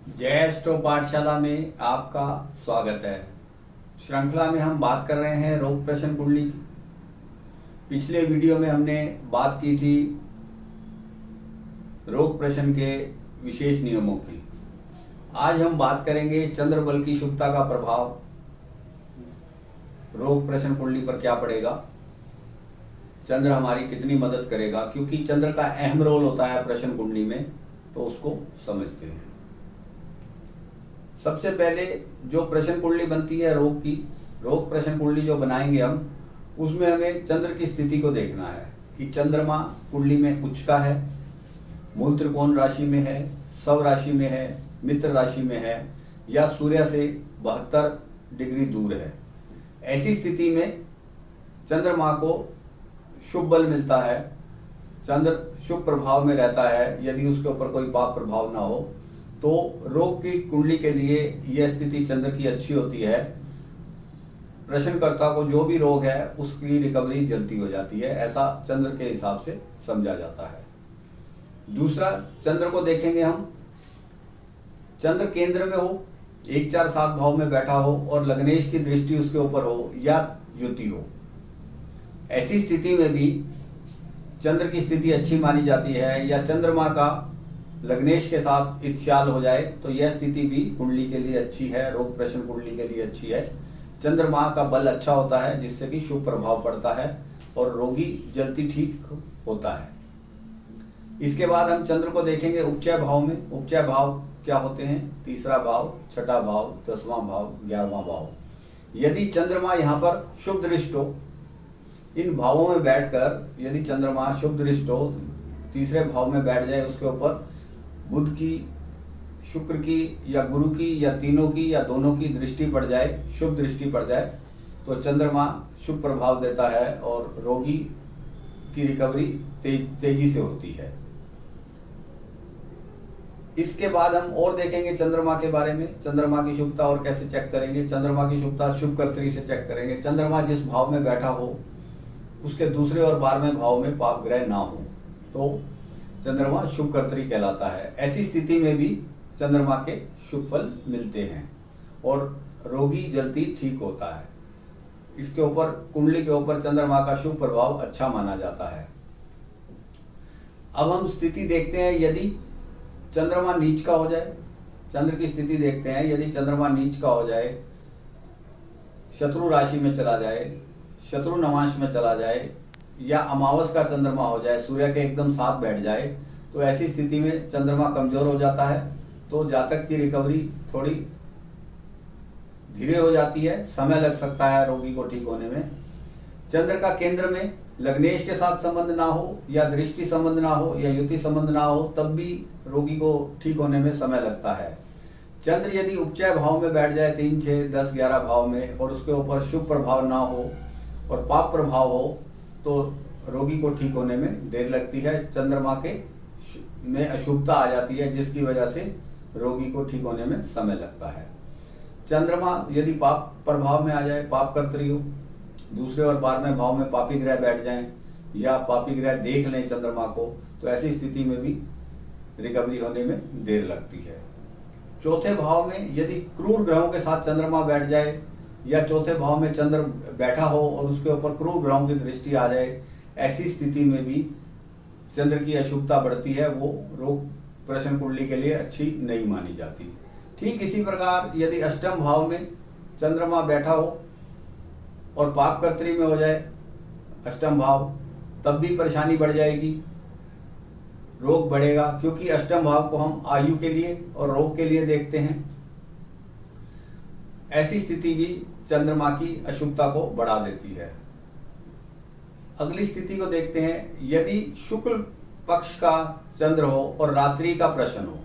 जय एस्ट्रो पाठशाला में आपका स्वागत है। श्रृंखला में हम बात कर रहे हैं रोग प्रश्न कुंडली की। पिछले वीडियो में हमने बात की थी रोग प्रश्न के विशेष नियमों की। आज हम बात करेंगे चंद्र बल की शुभता का प्रभाव रोग प्रश्न कुंडली पर क्या पड़ेगा, चंद्र हमारी कितनी मदद करेगा, क्योंकि चंद्र का अहम रोल होता है प्रश्न कुंडली में, तो उसको समझते हैं। सबसे पहले जो प्रश्न कुंडली बनती है रोग की, रोग प्रश्न कुंडली जो बनाएंगे हम, उसमें हमें चंद्र की स्थिति को देखना है कि चंद्रमा कुंडली में उच्च का है, मूल त्रिकोण राशि में है, सव राशि में है, मित्र राशि में है, या सूर्य से 72 डिग्री दूर है। ऐसी स्थिति में चंद्रमा को शुभ बल मिलता है, चंद्र शुभ प्रभाव में रहता है। यदि उसके ऊपर कोई पाप प्रभाव ना हो तो रोग की कुंडली के लिए यह स्थिति चंद्र की अच्छी होती है। प्रश्नकर्ता को जो भी रोग है उसकी रिकवरी जल्दी हो जाती है, ऐसा चंद्र के हिसाब से समझा जाता है। दूसरा, चंद्र को देखेंगे हम, चंद्र केंद्र में हो, 1 4 7 भाव में बैठा हो और लग्नेश की दृष्टि उसके ऊपर हो या युति हो। ऐसी स्थिति में भी चंद्र की स्थिति अच्छी मानी जाती है, या चंद्रमा का लग्नेश के साथ इत्याल हो जाए तो यह स्थिति भी कुंडली के लिए अच्छी है, रोग प्रश्न कुंडली के लिए अच्छी है। चंद्रमा का बल अच्छा होता है जिससे कि शुभ प्रभाव पड़ता है और रोगी जल्दी ठीक होता है। इसके बाद हम चंद्र को देखेंगे उपचय भाव में। उपचय भाव क्या होते हैं? तीसरा भाव, छठा भाव, 10वां भाव, 11वां भाव। यदि चंद्रमा यहाँ पर शुभ दृष्ट हो, इन भावों में बैठकर यदि चंद्रमा शुभ दृष्ट हो, तीसरे भाव में बैठ जाए, उसके ऊपर बुध की, शुक्र की या गुरु की या तीनों की या दोनों की दृष्टि पड़ जाए, शुभ दृष्टि पड़ जाए, तो चंद्रमा शुभ प्रभाव देता है और रोगी की रिकवरी तेजी से होती है। इसके बाद हम और देखेंगे चंद्रमा के बारे में, चंद्रमा की शुभता और कैसे चेक करेंगे। चंद्रमा की शुभता शुभकर्त्री से चेक करेंगे। चंद्रमा जिस भाव में बैठा हो उसके दूसरे और 12वें भाव में पाप ग्रह ना हो तो चंद्रमा शुभकर्त्री कहलाता है। ऐसी स्थिति में भी चंद्रमा के शुभ फल मिलते हैं और रोगी जल्दी ठीक होता है। इसके ऊपर, कुंडली के ऊपर चंद्रमा का शुभ प्रभाव अच्छा माना जाता है। अब हम स्थिति देखते हैं, यदि चंद्रमा नीच का हो जाए, चंद्र की स्थिति देखते हैं। यदि चंद्रमा नीच का हो जाए, शत्रु राशि में चला जाए, शत्रु नवांश में चला जाए, या अमावस का चंद्रमा हो जाए, सूर्य के एकदम साथ बैठ जाए, तो ऐसी स्थिति में चंद्रमा कमजोर हो जाता है, तो जातक की रिकवरी थोड़ी धीरे हो जाती है, समय लग सकता है रोगी को ठीक होने में। चंद्र का केंद्र में लग्नेश के साथ संबंध ना हो, या दृष्टि संबंध ना हो, या युति संबंध ना हो, तब भी रोगी को ठीक होने में समय लगता है। चंद्र यदि उपचय भाव में बैठ जाए, 3 6 10 11 भाव में, और उसके ऊपर शुभ प्रभाव ना हो और पाप प्रभाव हो, तो रोगी को ठीक होने में देर लगती है। चंद्रमा के में अशुभता आ जाती है, जिसकी वजह से रोगी को ठीक होने में समय लगता है। चंद्रमा यदि पाप प्रभाव में आ जाए, पाप कर्तरी हो, दूसरे और 12वें भाव में पापी ग्रह बैठ जाएं, या पापी ग्रह देख लें चंद्रमा को, तो ऐसी स्थिति में भी रिकवरी होने में देर लगती है। चौथे भाव में यदि क्रूर ग्रहों के साथ चंद्रमा बैठ जाए, या चौथे भाव में चंद्र बैठा हो और उसके ऊपर क्रूर ग्रहों की दृष्टि आ जाए, ऐसी स्थिति में भी चंद्र की अशुभता बढ़ती है, वो रोग प्रश्न कुंडली के लिए अच्छी नहीं मानी जाती। ठीक इसी प्रकार यदि अष्टम भाव में चंद्रमा बैठा हो और पाप कर्तरी में हो जाए अष्टम भाव, तब भी परेशानी बढ़ जाएगी, रोग बढ़ेगा, क्योंकि अष्टम भाव को हम आयु के लिए और रोग के लिए देखते हैं। ऐसी स्थिति भी चंद्रमा की अशुभता को बढ़ा देती है। अगली स्थिति को देखते हैं, यदि शुक्ल पक्ष का चंद्र हो और रात्रि का प्रश्न हो,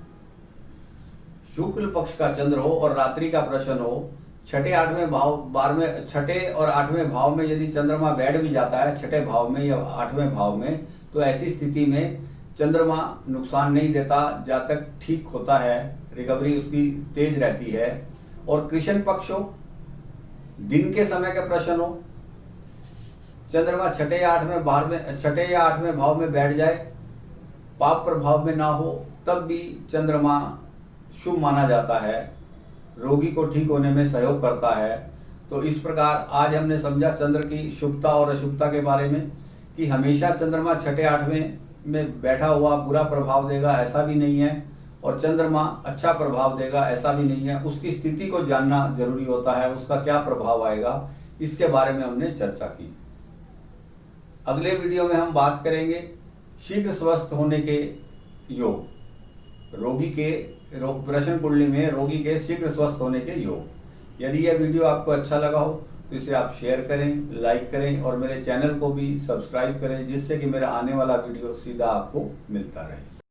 शुक्ल पक्ष का चंद्र हो और रात्रि का प्रश्न हो, छठे 8वें भाव, 12वें, छठे और 8वें भाव में यदि चंद्रमा बैठ भी जाता है, छठे भाव में या 8वें भाव में, तो ऐसी स्थिति में चंद्रमा नुकसान नहीं देता, जातक ठीक होता है, रिकवरी उसकी तेज रहती है। और कृष्ण पक्ष हो, दिन के समय का प्रश्न हो, चंद्रमा छठे या 8वें भाव में बैठ जाए, पाप प्रभाव में ना हो, तब भी चंद्रमा शुभ माना जाता है, रोगी को ठीक होने में सहयोग करता है। तो इस प्रकार आज हमने समझा चंद्र की शुभता और अशुभता के बारे में, कि हमेशा चंद्रमा छठे आठवें में बैठा हुआ बुरा प्रभाव देगा ऐसा भी नहीं है, और चंद्रमा अच्छा प्रभाव देगा ऐसा भी नहीं है। उसकी स्थिति को जानना जरूरी होता है, उसका क्या प्रभाव आएगा, इसके बारे में हमने चर्चा की। अगले वीडियो में हम बात करेंगे शीघ्र स्वस्थ होने के योग, रोगी के प्रश्न कुंडली में रोगी के शीघ्र स्वस्थ होने के योग। यदि यह वीडियो आपको अच्छा लगा हो तो इसे आप शेयर करें, लाइक करें और मेरे चैनल को भी सब्सक्राइब करें, जिससे कि मेरा आने वाला वीडियो सीधा आपको मिलता रहे।